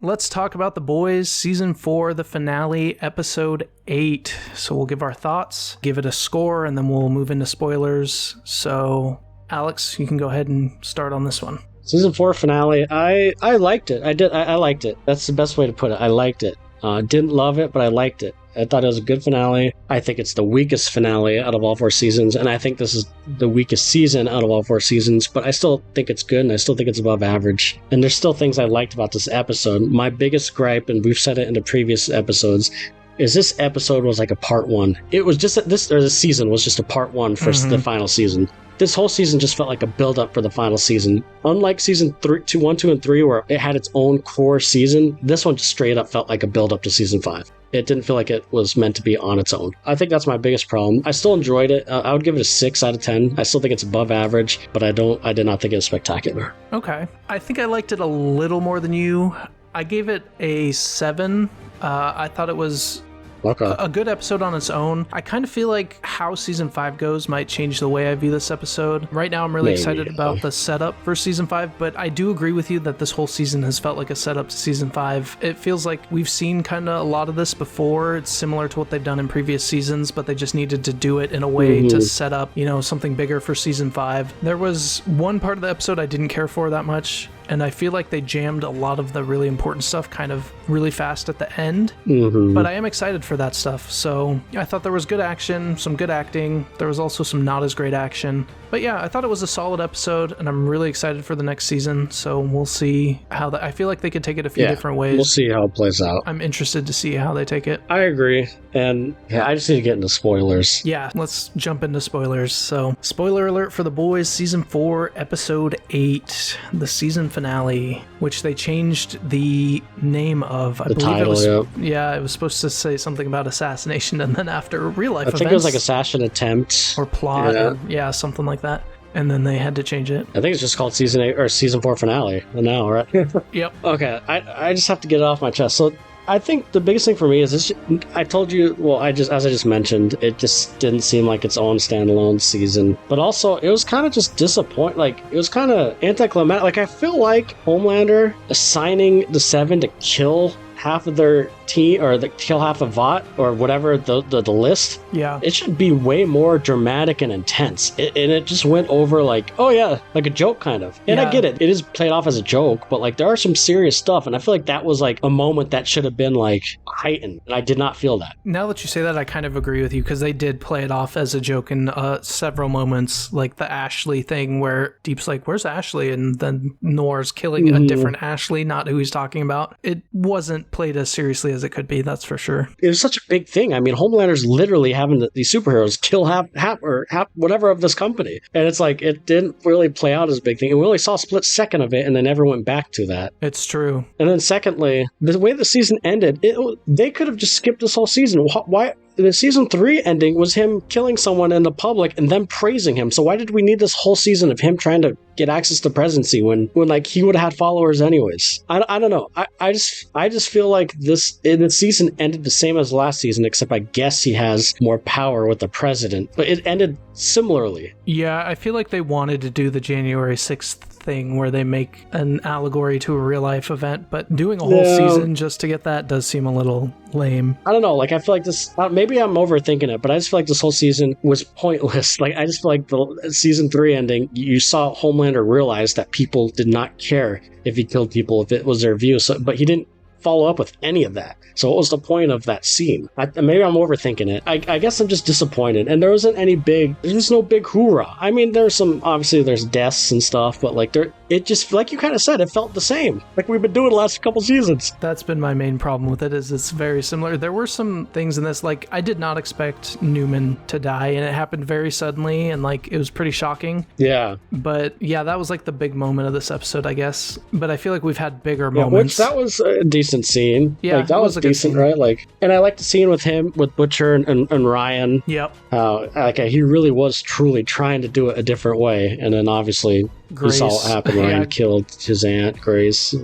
let's talk about The Boys Season 4, the finale, Episode 8. So we'll give our thoughts, give it a score, and then we'll move into spoilers. So, Alex, you can go ahead and start on this one. Season 4 finale, I liked it. I liked it. That's the best way to put it. I liked it. Didn't love it, but I liked it. I thought it was a good finale. I think it's the weakest finale out of all 4 seasons, and I think this is the weakest season out of all 4 seasons, but I still think it's good, and I still think it's above average. And there's still things I liked about this episode. My biggest gripe, and we've said it in the previous episodes, is this episode was like a part 1. It was just this season was just a part 1 for the final season. This whole season just felt like a build-up for the final season. Unlike season 1, 2, and 3, where it had its own core season, this one just straight up felt like a build-up to season 5. It didn't feel like it was meant to be on its own. I think that's my biggest problem. I still enjoyed it. I would give it a 6 out of 10. I still think it's above average, but I did not think it was spectacular. Okay. I think I liked it a little more than you. I gave it a 7. I thought it was a good episode on its own. I kind of feel like how season 5 goes might change the way I view this episode. Right now, I'm really excited about the setup for season 5, but I do agree with you that this whole season has felt like a setup to season 5. It feels like we've seen kind of a lot of this before. It's similar to what they've done in previous seasons, but they just needed to do it in a way to set up, something bigger for season 5. There was one part of the episode I didn't care for that much, and I feel like they jammed a lot of the really important stuff kind of really fast at the end. But I am excited for that stuff. So I thought there was good action, some good acting. There was also some not as great action. But yeah, I thought it was a solid episode, and I'm really excited for the next season. So we'll see how I feel like they could take it a few different ways. We'll see how it plays out. I'm interested to see how they take it. I agree. And I just need to get into spoilers. Yeah, let's jump into spoilers. So, spoiler alert for The Boys Season 4, Episode 8, the season finale, which they changed the name of. I believe title, it was. Yeah, it was supposed to say something about assassination, and then after real life events. I think it was like assassin attempt. Or plot, or something like that. And then they had to change it. I think it's just called Season 8 or Season 4 finale now, right? Yep. Okay, I just have to get it off my chest. So I think the biggest thing for me is this. I told you, as I just mentioned, it just didn't seem like its own standalone season. But also, it was kind of just disappointing. Like, it was kind of anticlimactic. Like, I feel like Homelander assigning the 7 to kill half of their team, or kill half of Vought, or whatever the list. Yeah. It should be way more dramatic and intense. And it just went over like, oh yeah, like a joke kind of. And I get it. It is played off as a joke, but like there are some serious stuff. And I feel like that was like a moment that should have been like heightened. And I did not feel that. Now that you say that, I kind of agree with you, because they did play it off as a joke in several moments, like the Ashley thing where Deep's like, where's Ashley? And then Noir's killing a different Ashley, not who he's talking about. It wasn't played as seriously as it could be, that's for sure. It was such a big thing. I mean, Homelander's literally having these superheroes kill half whatever of this company. And it's like, it didn't really play out as a big thing. And we only saw a split second of it and they never went back to that. It's true. And then secondly, the way the season ended, they could have just skipped this whole season. Why? The season 3 ending was him killing someone in the public and them praising him. So why did we need this whole season of him trying to get access to presidency when like he would have had followers anyways? I don't know. I just feel like the season ended the same as last season, except I guess he has more power with the president. But it ended similarly. Yeah, I feel like they wanted to do the January 6th thing where they make an allegory to a real life event, but doing a whole season just to get that does seem a little lame. I don't know, like I feel like this, maybe I'm overthinking it, but I just feel like this whole season was pointless. Like I just feel like the season 3 ending, you saw Homelander realize that people did not care if he killed people, if it was their view, but he didn't follow up with any of that. So what was the point of that scene? Maybe I'm overthinking it. I guess I'm just disappointed. And there wasn't there's no big hoorah. I mean, obviously there's deaths and stuff, but like it just, like you kind of said, it felt the same. Like we've been doing the last couple seasons. That's been my main problem with it, is it's very similar. There were some things in this, like I did not expect Newman to die, and it happened very suddenly, and like it was pretty shocking. Yeah. But yeah, that was like the big moment of this episode, I guess. But I feel like we've had bigger moments. That was a decent scene. Yeah, like, that was decent, right? Like, and I like the scene with him, with Butcher and Ryan. Yep. He really was truly trying to do it a different way, and then obviously You saw what happened when he killed his aunt, Grace.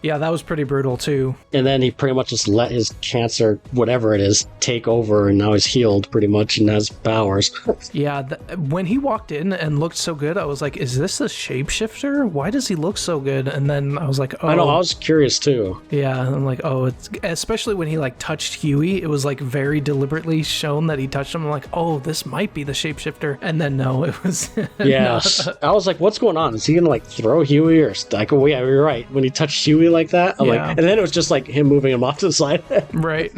Yeah, that was pretty brutal too. And then he pretty much just let his cancer, whatever it is, take over, and now he's healed pretty much and has powers. Yeah, when he walked in and looked so good, I was like, is this a shapeshifter? Why does he look so good? And then I was like, oh. I know, I was curious too. Yeah, I'm like, oh, it's especially when he like touched Huey, it was like very deliberately shown that he touched him. I'm like, oh, this might be the shapeshifter. And then no, it was yes. I was like, what's going on? Is he gonna like throw Huey or like, oh yeah, you're right. When he touched Huey like that, I'm like, and then it was just like him moving him off to the side. Right.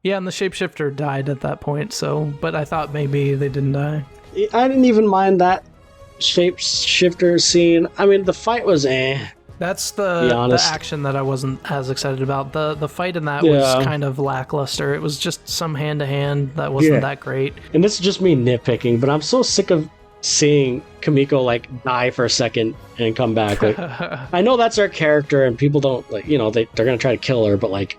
Yeah, and the shapeshifter died at that point, so but I thought maybe they didn't die. I didn't even mind that shapeshifter scene. I mean, the fight was That's the action that I wasn't as excited about. The fight in that was kind of lackluster. It was just some hand-to-hand that wasn't that great. And this is just me nitpicking, but I'm so sick of seeing Kimiko like die for a second and come back. Like, I know that's her character and people don't like, you know, they're gonna try to kill her, but like,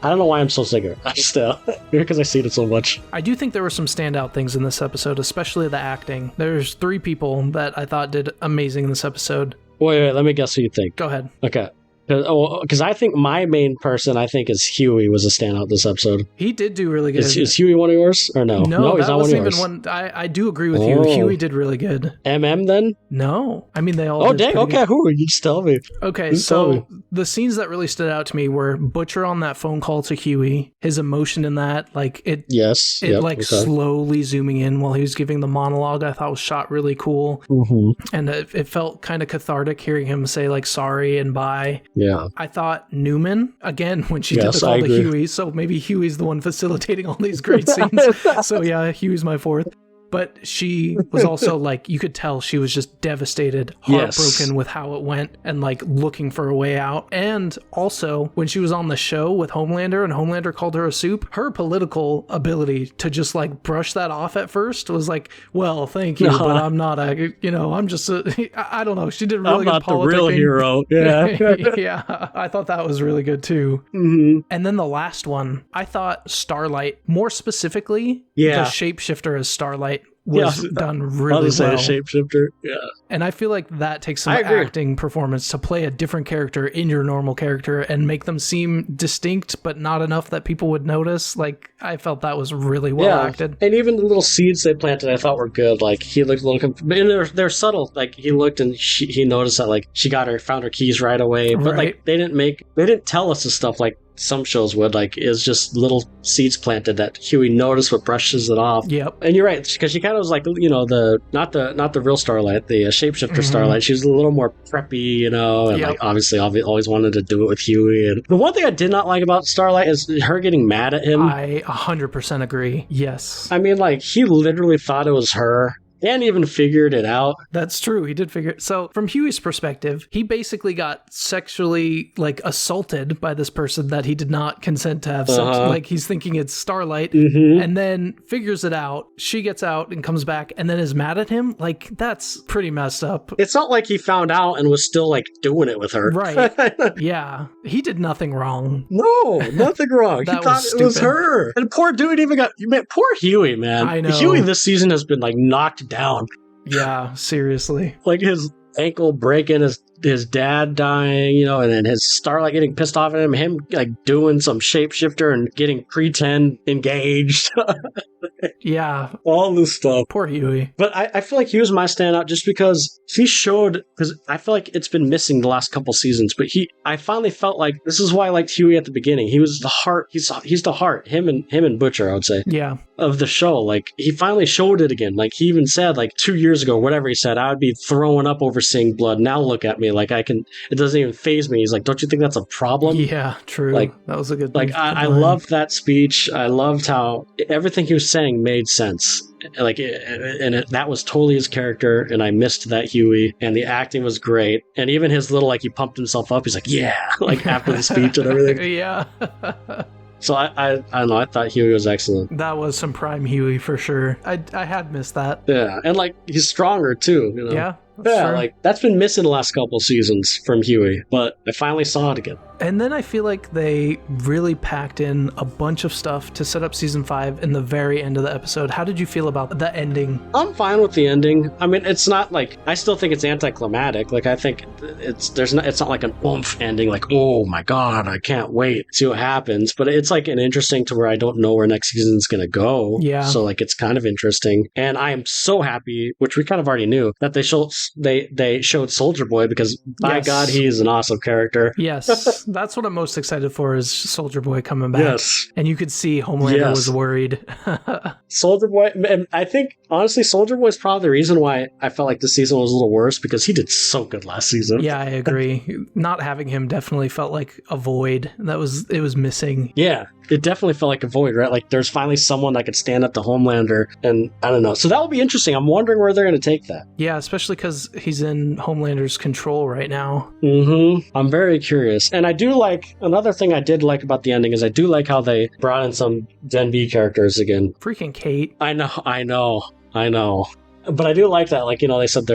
I don't know why I'm so sick of it. Still, because I see it so much. I do think there were some standout things in this episode, especially the acting. There's 3 people that I thought did amazing in this episode. Wait, let me guess who you think. Go ahead. Okay. Because I think my main person, is Huey was a standout this episode. He did do really good. Is Huey one of yours? Or no? No, he's that not wasn't one of even yours. one. I do agree with you. Huey did really good. Then? No. I mean, they all Oh, did dang. Okay, who? You just tell me. Okay, so the scenes that really stood out to me were Butcher on that phone call to Huey, his emotion in that, like it. Yes. Slowly zooming in while he was giving the monologue, I thought was shot really cool. Mm-hmm. And it felt kind of cathartic hearing him say like sorry and bye. Yeah. I thought Newman, again, when she did the call to Huey, so maybe Huey's the one facilitating all these great scenes. So yeah, Huey's my 4th. But she was also like, you could tell she was just devastated, heartbroken with how it went and like looking for a way out. And also when she was on the show with Homelander and Homelander called her a soup, her political ability to just like brush that off at first was like, well, thank you, but I'm not I'm just I don't know. She did really good politicking. I'm not the real hero. Yeah. Yeah. I thought that was really good too. Mm-hmm. And then the last one, I thought Starlight, more specifically, the shapeshifter as Starlight was done really well. Shapeshifter. Yeah. And I feel like that takes some acting performance to play a different character in your normal character and make them seem distinct, but not enough that people would notice. Like, I felt that was really well acted. And even the little seeds they planted, I thought were good. Like, he looked a little, and they're subtle. Like, he looked and he noticed that, like, she found her keys right away. But, like, they didn't tell us the stuff like some shows would. Like, it's just little seeds planted that Huey noticed what brushes it off. Yep. And you're right, because she kind of was like, you know, not the real Starlight, the shapeshifter Starlight. She was a little more preppy, you know, and like obviously always wanted to do it with Huey. And the one thing I did not like about Starlight is her getting mad at him. I 100% agree. Yes. I mean, like, he literally thought it was her. And even figured it out. That's true. He did figure it. So from Huey's perspective, he basically got sexually like assaulted by this person that he did not consent to have sex. Like, he's thinking it's Starlight and then figures it out. She gets out and comes back and then is mad at him. Like, that's pretty messed up. It's not like he found out and was still like doing it with her. Right. Yeah. He did nothing wrong. No, nothing wrong. He thought it was her. And poor dude poor Huey, man. I know. Huey this season has been like knocked down. Yeah, seriously. Like his ankle breaking, his dad dying, you know, and then his Starlight getting pissed off at him like doing some shapeshifter and getting pretend engaged. Yeah. All this stuff. Poor Huey. But I feel like he was my standout just because he showed, because I feel like it's been missing the last couple seasons, but I finally felt like this is why I liked Huey at the beginning. He was the heart. He's the heart. Him and Butcher, I would say. Yeah. Of the show. Like, he finally showed it again. Like, he even said, like, 2 years ago, whatever he said, I would be throwing up over seeing blood. Now look at me. Like, it doesn't even faze me. He's like, don't you think that's a problem? Yeah, true. Like, that was a good like, I loved that speech. I loved how everything he was saying made sense. Like, that was totally his character, and I missed that Huey, and the acting was great. And even his little, like, he pumped himself up. He's like, yeah, like, after the speech and everything. Yeah. So I don't know, I thought Huey was excellent. That was some prime Huey for sure. I had missed that. Yeah, and like, he's stronger too, you know? Yeah. Yeah, like, that's been missing the last couple seasons from Huey, but I finally saw it again. And then I feel like they really packed in a bunch of stuff to set up season 5 in the very end of the episode. How did you feel about the ending? I'm fine with the ending. I mean, it's not like, I still think it's anticlimactic. Like, I think it's not like an oomph ending, like, oh my God, I can't wait to see what happens. But it's like an interesting to where I don't know where next season's going to go. Yeah. So like, it's kind of interesting. And I am so happy, which we kind of already knew, that they showed Soldier Boy, because by God, he is an awesome character. Yes. That's what I'm most excited for, is Soldier Boy coming back. Yes. And you could see Homelander was worried. Soldier Boy, and I think, honestly, Soldier Boy is probably the reason why I felt like the season was a little worse, because he did so good last season. Yeah, I agree. Not having him definitely felt like a void. It was missing. Yeah, it definitely felt like a void, right? Like, there's finally someone that could stand up to Homelander, and I don't know. So that will be interesting. I'm wondering where they're going to take that. Yeah, especially because he's in Homelander's control right now. I'm very curious. And I do like, another thing I did like about the ending is I do like how they brought in some Gen V characters again. Freaking Kate. I know. But I do like that, like, they said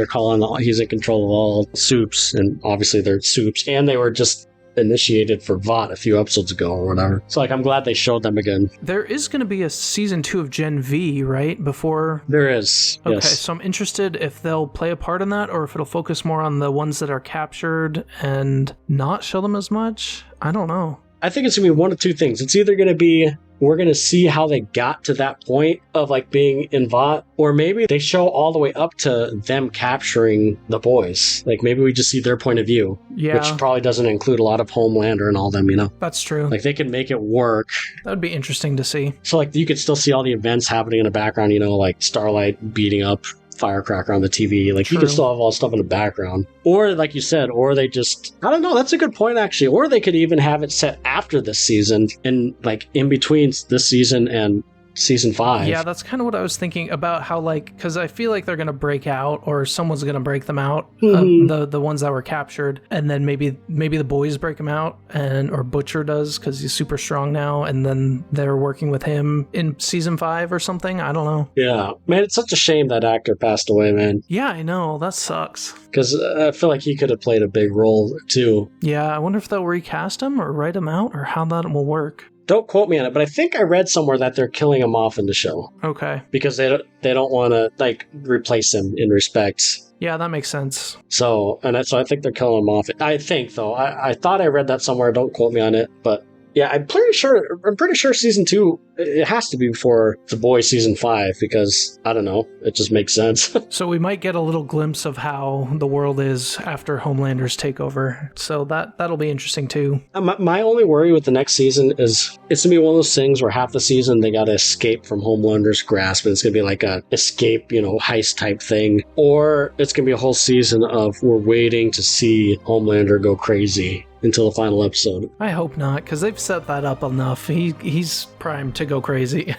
he's in control of all soups, and obviously they're soups, and they were just initiated for Vought a few episodes ago or whatever. So, like, I'm glad they showed them again. There is going to be a season 2 of Gen V, right? Before... There is, Okay, yes. so I'm interested if they'll play a part in that, or if it'll focus more on the ones that are captured and not show them as much. I don't know. I think it's going to be one of two things. It's either going to be, we're going to see how they got to that point of, like, being in Vought, or maybe they show all the way up to them capturing the boys. Like, maybe we just see their point of view, which probably doesn't include a lot of Homelander and all them, That's true. Like, they can make it work. That would be interesting to see. So, like, you could still see all the events happening in the background, like Starlight beating up Firecracker on the TV. Like, you can still have all this stuff in the background. Or, like you said, or they just, I don't know, that's a good point, actually. Or they could even have it set after this season, and, like, in between this season and season 5. Yeah, that's kind of what I was thinking about, how, like, because I feel like they're going to break out, or someone's going to break them out, the ones that were captured, and then maybe the boys break them out, or Butcher does, because he's super strong now, and then they're working with him in season 5 or something. I don't know. Yeah. Man, it's such a shame that actor passed away, man. Yeah, I know. That sucks. Because I feel like he could have played a big role, too. Yeah, I wonder if they'll recast him, or write him out, or how that will work. Don't quote me on it, but I think I read somewhere that they're killing him off in the show. Okay. Because they don't want to, like, replace him in respect. Yeah, that makes sense. So I think they're killing him off. I think, though. I thought I read that somewhere. Don't quote me on it, but yeah, I'm pretty sure season 2, it has to be before The Boys season 5, because, I don't know, it just makes sense. So we might get a little glimpse of how the world is after Homelander's takeover. So that'll be interesting too. My only worry with the next season is it's going to be one of those things where half the season they got to escape from Homelander's grasp, and it's going to be like a escape, heist type thing. Or it's going to be a whole season of we're waiting to see Homelander go crazy until the final episode. I hope not, because they've set that up enough. He's primed to go crazy.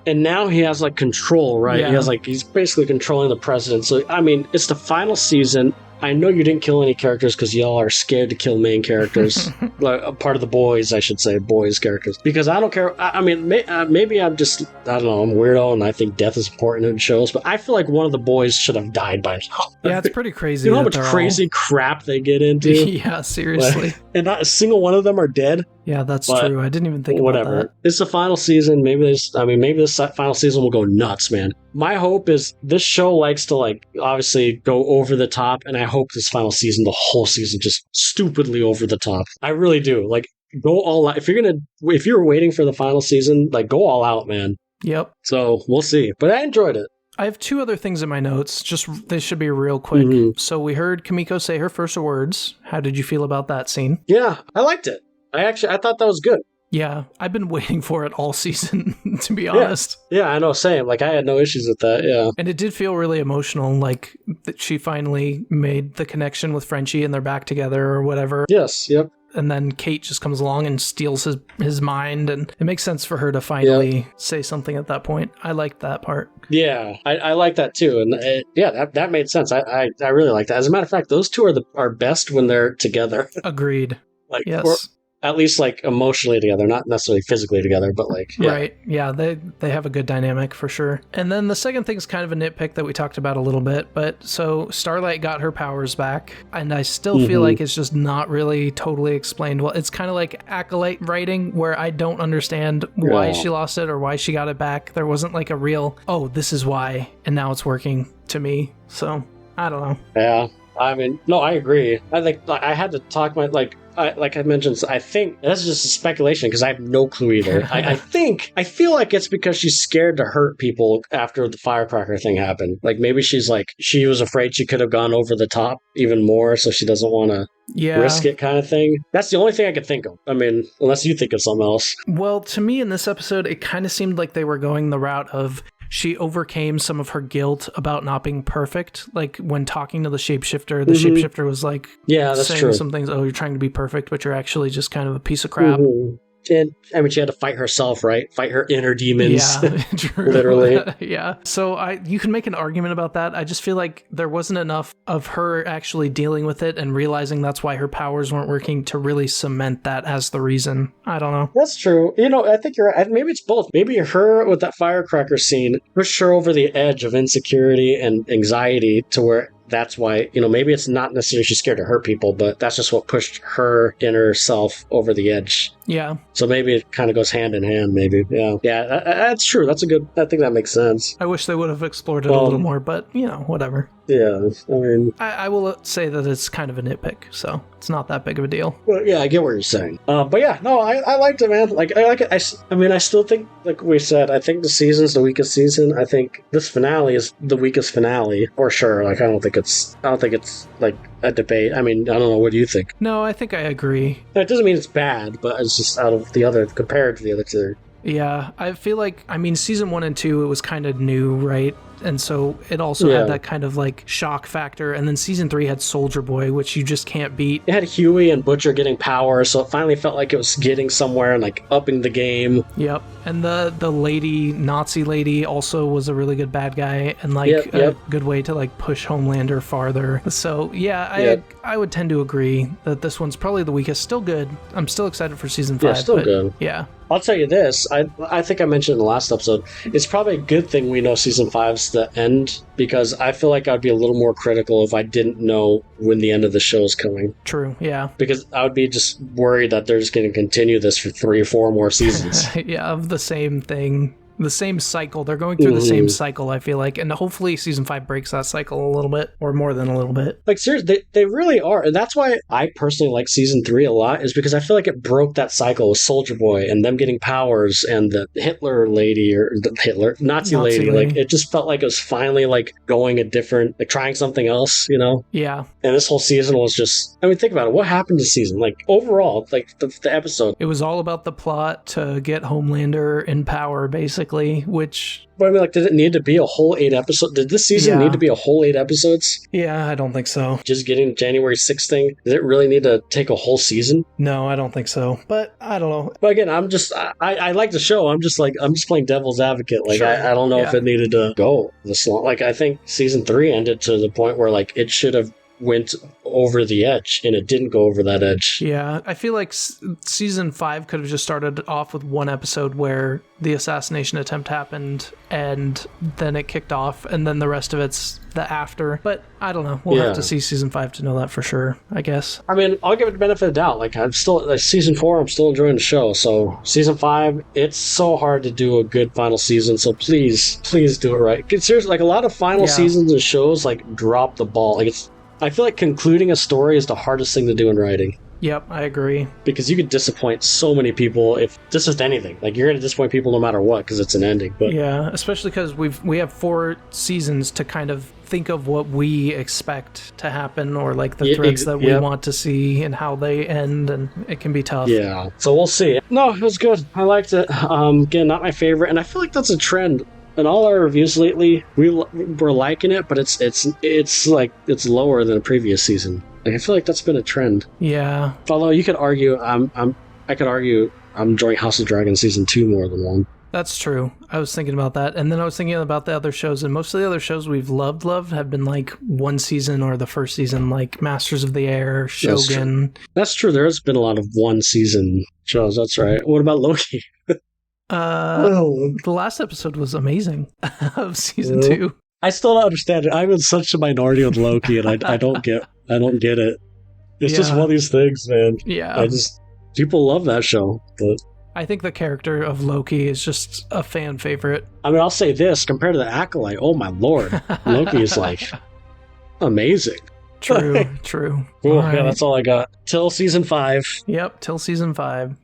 And now he has, like, control, right? Yeah. He's basically controlling the president. So, I mean, it's the final season. I know you didn't kill any characters because y'all are scared to kill main characters. Like, a part of the boys, I should say, boys characters. Because I don't care. I mean, maybe I'm just, I don't know, I'm weirdo and I think death is important in shows, but I feel like one of the boys should have died by now. Yeah, it's pretty crazy. You know how much crazy crap they get into? Yeah, seriously. And not a single one of them are dead. Yeah, that's true. I didn't even think about that. It's the final season. Maybe this final season will go nuts, man. My hope is this show likes to, like, obviously go over the top, and I hope this final season, the whole season, just stupidly over the top. I really do. Like, go all out. If you're waiting for the final season, like, go all out, man. Yep. So we'll see. But I enjoyed it. I have 2 other things in my notes. Just, they should be real quick. Mm-hmm. So we heard Kimiko say her first words. How did you feel about that scene? Yeah, I liked it. I thought that was good. Yeah, I've been waiting for it all season, to be honest. Yeah, I know, same. Like, I had no issues with that, yeah. And it did feel really emotional, like, that she finally made the connection with Frenchie and they're back together or whatever. Yes, yep. And then Kate just comes along and steals his mind, and it makes sense for her to finally say something at that point. I liked that part. Yeah, I like that too, and that made sense. I really like that. As a matter of fact, those two are best when they're together. Agreed. Like, yes. at least like emotionally together, not necessarily physically together, but like Right. Yeah, they have a good dynamic for sure. And then the second thing's kind of a nitpick that we talked about a little bit, but so Starlight got her powers back, and I still feel like it's just not really totally explained well. It's kind of like Acolyte writing where I don't understand why she lost it or why she got it back. There wasn't like a real, oh, this is why, and now it's working to me. So I don't know. Yeah. I mean, no, I agree. I think I had to talk my like I mentioned. I think that's just a speculation because I have no clue either. I feel like it's because she's scared to hurt people after the firecracker thing happened. Like maybe she was afraid she could have gone over the top even more, so she doesn't want to risk it, kind of thing. That's the only thing I could think of. I mean, unless you think of something else. Well, to me in this episode, it kind of seemed like they were going the route of she overcame some of her guilt about not being perfect. Like when talking to the shapeshifter, the shapeshifter was like that's saying true. some things, oh, you're trying to be perfect, but you're actually just kind of a piece of crap. And I mean, she had to fight herself, right? Fight her inner demons. Yeah, true. Literally. Yeah. So you can make an argument about that. I just feel like there wasn't enough of her actually dealing with it and realizing that's why her powers weren't working to really cement that as the reason. I don't know. That's true. You know, I think you're right. Maybe it's both. Maybe her with that firecracker scene pushed her over the edge of insecurity and anxiety to where that's why, you know, maybe it's not necessarily she's scared to hurt people, but that's just what pushed her inner self over the edge. Yeah. So maybe it kind of goes hand in hand, maybe. Yeah. Yeah, that's true. I think that makes sense. I wish they would have explored it a little more, but, you know, whatever. Yeah, I mean... I will say that it's kind of a nitpick, so it's not that big of a deal. Well, yeah, I get what you're saying. But yeah, no, I liked it, man. Like, I like it. I mean, I still think, like we said, I think the season's the weakest season. I think this finale is the weakest finale, for sure. Like, I don't think it's like a debate. I mean, I don't know. What do you think? No, I think I agree. It doesn't mean it's bad, but it's just out of the other, compared to the other two. Yeah, I feel like, I mean, season 1 and 2, it was kind of new, right? And so it also had that kind of like shock factor. And then season 3 had Soldier Boy, which you just can't beat. It had Huey and Butcher getting power, so it finally felt like it was getting somewhere and like upping the game. Yep. And the Nazi lady also was a really good bad guy and like a good way to like push Homelander farther. So yeah, I would tend to agree that this one's probably the weakest. Still good. I'm still excited for season 5. Yeah, still good. Yeah. I'll tell you this, I think I mentioned in the last episode, it's probably a good thing we know season 5's the end, because I feel like I'd be a little more critical if I didn't know when the end of the show is coming. True, yeah. Because I would be just worried that they're just going to continue this for 3 or 4 more seasons. Yeah, of the same thing. The same cycle. They're going through the same cycle, I feel like. And hopefully season 5 breaks that cycle a little bit, or more than a little bit. Like, seriously, they really are. And that's why I personally like season 3 a lot, is because I feel like it broke that cycle with Soldier Boy and them getting powers and the Hitler lady, or the Nazi lady. Like, it just felt like it was finally, like, going a different, like, trying something else, you know? Yeah. And this whole season was just, I mean, think about it. What happened this season? Like, overall, like, the episode. It was all about the plot to get Homelander in power, basically, which... But I mean, like, did it need to be a whole 8 episodes? Did this season need to be a whole 8 episodes? Yeah, I don't think so. Just getting January 6th thing? Did it really need to take a whole season? No, I don't think so. But I don't know. But again, I like the show. I'm just playing devil's advocate. Like, sure. I don't know if it needed to go this long. Like, I think season 3 ended to the point where, like, it should have went over the edge, and it didn't go over that edge. Yeah, I feel like season 5 could have just started off with one episode where the assassination attempt happened, and then it kicked off, and then the rest of it's the after. But I don't know. We'll have to see season 5 to know that for sure, I guess. I mean, I'll give it the benefit of the doubt. Like, I'm still, like, season 4, I'm still enjoying the show. So season 5, it's so hard to do a good final season. So please do it right. Seriously, like, a lot of final seasons of shows, like, drop the ball. Like, I feel like concluding a story is the hardest thing to do in writing. Yep, I agree. Because you could disappoint so many people if this is anything. Like, you're going to disappoint people no matter what because it's an ending. But yeah, especially because we have 4 seasons to kind of think of what we expect to happen, or like the threads that we want to see and how they end, and it can be tough. Yeah, so we'll see. No, it was good. I liked it. Again, not my favorite, and I feel like that's a trend. In all our reviews lately, we're liking it, but it's lower than a previous season. Like, I feel like that's been a trend. Yeah. Although you could argue, I could argue I'm enjoying House of Dragon season 2 more than 1. That's true. I was thinking about that. And then I was thinking about the other shows, and most of the other shows we've loved have been like one season or the first season, like Masters of the Air, Shogun. That's true. There has been a lot of one season shows. That's right. What about Loki? The last episode was amazing of season 2. I still don't understand it. I'm in such a minority with Loki, and I don't get it. It's just one of these things, man. Yeah. People love that show, but I think the character of Loki is just a fan favorite. I mean, I'll say this, compared to the Acolyte, oh my lord, Loki is like amazing. True. Cool. Right. Yeah, that's all I got. Till season 5. Yep, till season 5.